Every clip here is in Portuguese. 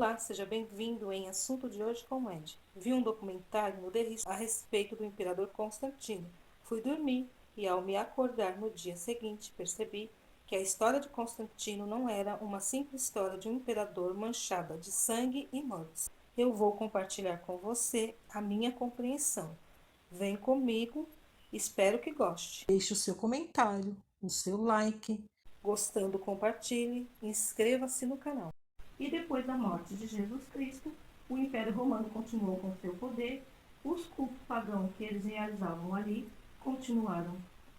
Olá, seja bem-vindo em Assunto de Hoje com o Ed. Vi um documentário no The History a respeito do imperador Constantino. Fui dormir e, ao me acordar no dia seguinte, percebi que a história de Constantino não era uma simples história de um imperador manchada de sangue e mortes. Eu vou compartilhar com você a minha compreensão. Vem comigo, espero que goste. Deixe o seu comentário, o seu like. Gostando, compartilhe, inscreva-se no canal. E depois da morte de Jesus Cristo, o Império Romano continuou com seu poder, os cultos pagãos que eles realizavam ali continuaram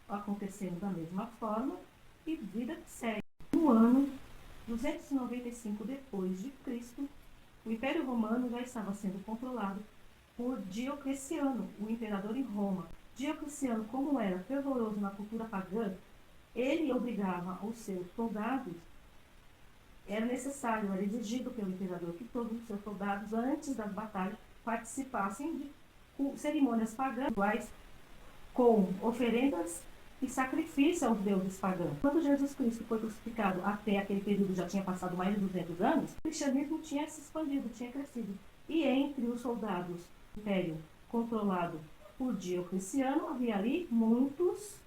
acontecendo da mesma forma e vida que segue. No ano 295 depois de Cristo, o Império Romano já estava sendo controlado por Diocleciano, o imperador em Roma. Diocleciano, como era fervoroso na cultura pagã, ele obrigava os seus soldados. Era necessário, era exigido pelo imperador que todos os seus soldados, antes das batalhas, participassem de cerimônias pagãs, com oferendas e sacrifício aos deuses pagãos. Quando Jesus Cristo foi crucificado, até aquele período já tinha passado mais de 200 anos, o cristianismo tinha se expandido, tinha crescido. E entre os soldados do império controlado por Diocleciano, havia ali muitos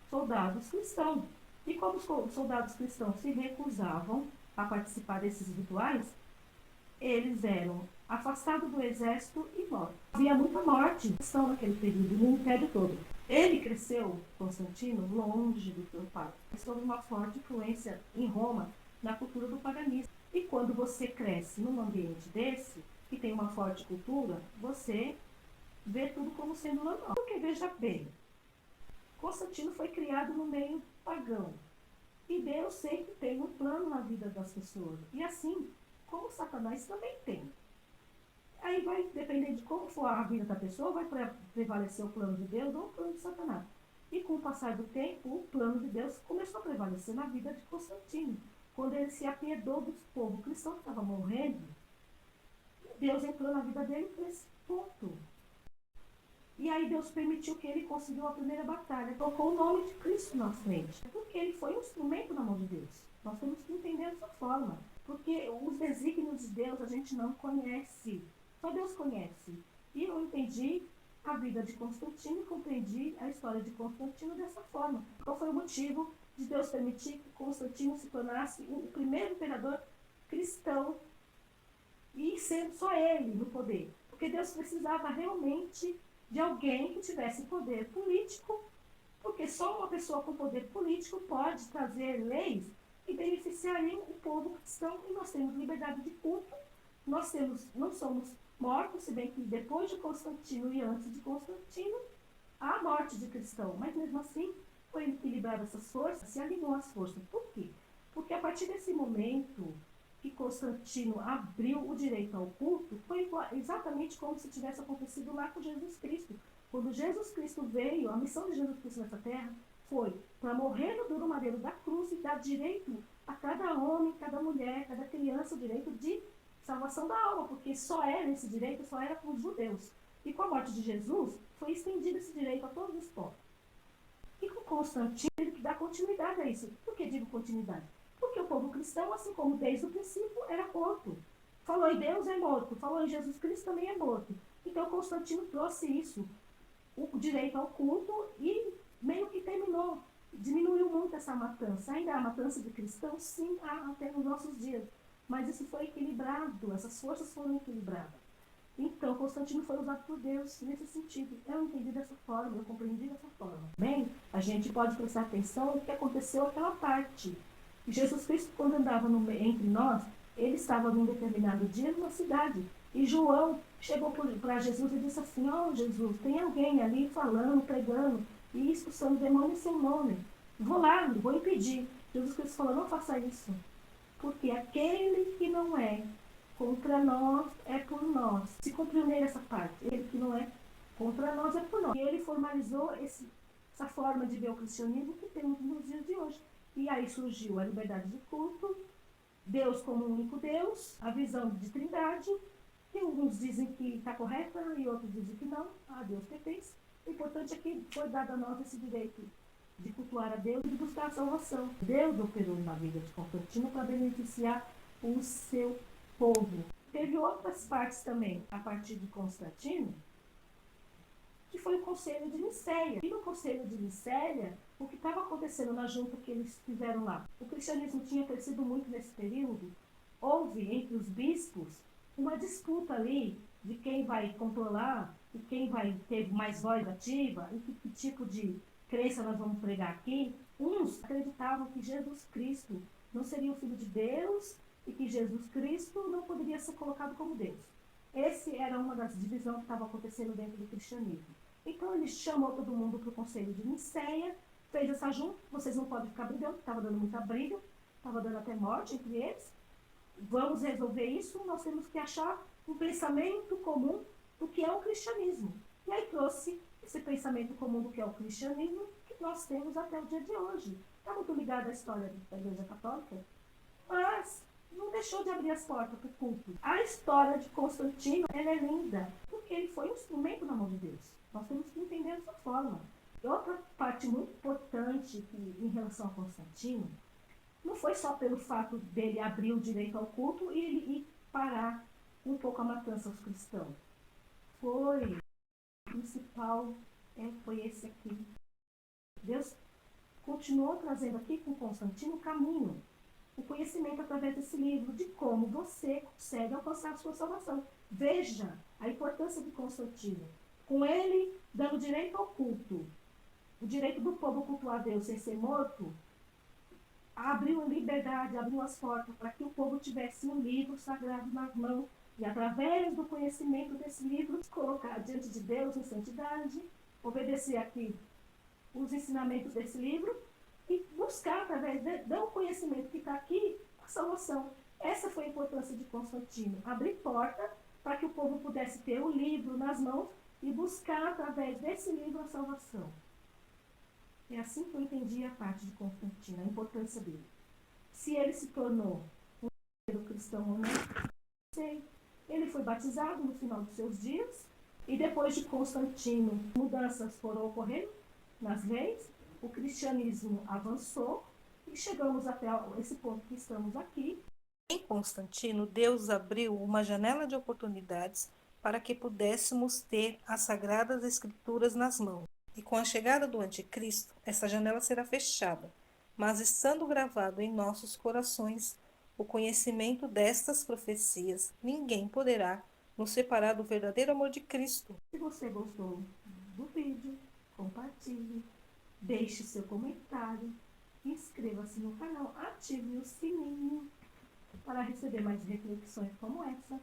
soldados cristãos. E como os soldados cristãos se recusavam a participar desses rituais, eles eram afastados do exército e mortos. Havia muita morte cristã naquele período, no império todo. Ele cresceu, Constantino, longe do seu pai, sob uma forte influência em Roma, na cultura do paganismo. E quando você cresce num ambiente desse, que tem uma forte cultura, você vê tudo como sendo normal. Porque, veja bem, Constantino foi criado no meio pagão. E Deus sempre tem um plano na vida das pessoas. E assim, como Satanás também tem. Aí vai depender de como for a vida da pessoa, vai prevalecer o plano de Deus ou o plano de Satanás. E com o passar do tempo, o plano de Deus começou a prevalecer na vida de Constantino. Quando ele se apiedou do povo cristão que estava morrendo, Deus entrou na vida dele nesse ponto. E aí Deus permitiu que ele conseguiu a primeira batalha. Colocou o nome de Cristo na frente. Porque ele foi um instrumento na mão de Deus. Nós temos que entender dessa forma. Porque os desígnios de Deus a gente não conhece. Só Deus conhece. E eu entendi a vida de Constantino, compreendi a história de Constantino dessa forma. Qual foi o motivo de Deus permitir que Constantino se tornasse o primeiro imperador cristão e sendo só ele no poder? Porque Deus precisava realmente de alguém que tivesse poder político, porque só uma pessoa com poder político pode trazer leis que beneficiariam o povo cristão, e nós temos liberdade de culto, não somos mortos, se bem que depois de Constantino e antes de Constantino, há a morte de cristão, mas mesmo assim foi equilibrado essas forças, se alinhou as forças. Por quê? Porque a partir desse momento que Constantino abriu o direito ao culto, foi exatamente como se tivesse acontecido lá com Jesus Cristo. Quando Jesus Cristo veio, a missão de Jesus Cristo nessa terra foi para morrer no duro madeiro da cruz e dar direito a cada homem, cada mulher, cada criança, o direito de salvação da alma, porque só era esse direito, só era para os judeus. E com a morte de Jesus, foi estendido esse direito a todos os povos. E com Constantino, ele dá continuidade a isso. Por que digo continuidade? Porque o povo cristão, assim como desde o princípio, era morto. Falou em Deus, é morto. Falou em Jesus Cristo, também é morto. Então Constantino trouxe isso, o direito ao culto, e meio que terminou. Diminuiu muito essa matança. Ainda há matança de cristãos? Sim, há até nos nossos dias. Mas isso foi equilibrado, essas forças foram equilibradas. Então, Constantino foi usado por Deus nesse sentido. Eu entendi dessa forma, eu compreendi dessa forma. Bem, a gente pode prestar atenção no que aconteceu aquela parte. Jesus Cristo, quando andava entre nós, ele estava num determinado dia numa cidade. E João chegou para Jesus e disse assim: ó, Jesus, tem alguém ali falando, pregando e expulsando demônio em seu nome. Vou lá, vou impedir. Jesus Cristo falou: não faça isso. Porque aquele que não é contra nós é por nós. Se cumpriu nele essa parte. Ele que não é contra nós é por nós. E ele formalizou essa forma de ver o cristianismo que temos nos dias de hoje. E aí surgiu a liberdade de culto, Deus como único Deus, a visão de trindade, que alguns dizem que está correta e outros dizem que não, a Deus pertence. O importante é que foi dado a nós esse direito de cultuar a Deus e de buscar a salvação. Deus operou na vida de Constantino para beneficiar o seu povo. teve outras partes também, a partir de Constantino, que foi o Conselho de Nicéia. E no Conselho de Nicéia, o que estava acontecendo na junta que eles fizeram lá? O cristianismo tinha crescido muito nesse período. Houve entre os bispos uma disputa ali de quem vai controlar e quem vai ter mais voz ativa e que tipo de crença nós vamos pregar aqui. Uns acreditavam que Jesus Cristo não seria o Filho de Deus e que Jesus Cristo não poderia ser colocado como Deus. Essa era uma das divisões que estava acontecendo dentro do cristianismo. Então ele chamou todo mundo para o Conselho de Nicéia, fez essa junta, vocês não podem ficar brigando, estava dando muita briga, estava dando até morte entre eles. Vamos resolver isso, nós temos que achar um pensamento comum do que é o cristianismo. E aí trouxe esse pensamento comum do que é o cristianismo que nós temos até o dia de hoje. Está muito ligado à história da Igreja Católica, mas não deixou de abrir as portas para o culto. A história de Constantino ela é linda, porque ele foi um instrumento na mão de Deus. Nós temos que entender dessa forma. E outra parte muito importante em relação a Constantino, não foi só pelo fato dele abrir o direito ao culto e parar um pouco a matança aos cristãos. O principal foi esse aqui. Deus continuou trazendo aqui com Constantino o caminho, o conhecimento através desse livro de como você consegue alcançar a sua salvação. Veja a importância de Constantino. Com ele dando direito ao culto, o direito do povo cultuar a Deus sem ser morto, abriu liberdade, abriu as portas para que o povo tivesse um livro sagrado nas mãos e, através do conhecimento desse livro, colocar diante de Deus em santidade, obedecer aqui os ensinamentos desse livro e buscar, através do conhecimento que está aqui, a salvação. Essa foi a importância de Constantino, abrir porta para que o povo pudesse ter o livro nas mãos e buscar, através desse livro, a salvação. É assim que eu entendi a parte de Constantino, a importância dele. Se ele se tornou um verdadeiro cristão ou não, sei. Ele foi batizado no final dos seus dias, e depois de Constantino, mudanças foram ocorrendo nas leis, o cristianismo avançou, e chegamos até esse ponto que estamos aqui. Em Constantino, Deus abriu uma janela de oportunidades para que pudéssemos ter as Sagradas Escrituras nas mãos. E com a chegada do Anticristo, essa janela será fechada, mas estando gravado em nossos corações o conhecimento destas profecias, ninguém poderá nos separar do verdadeiro amor de Cristo. Se você gostou do vídeo, compartilhe, deixe seu comentário, inscreva-se no canal, ative o sininho para receber mais reflexões como essa.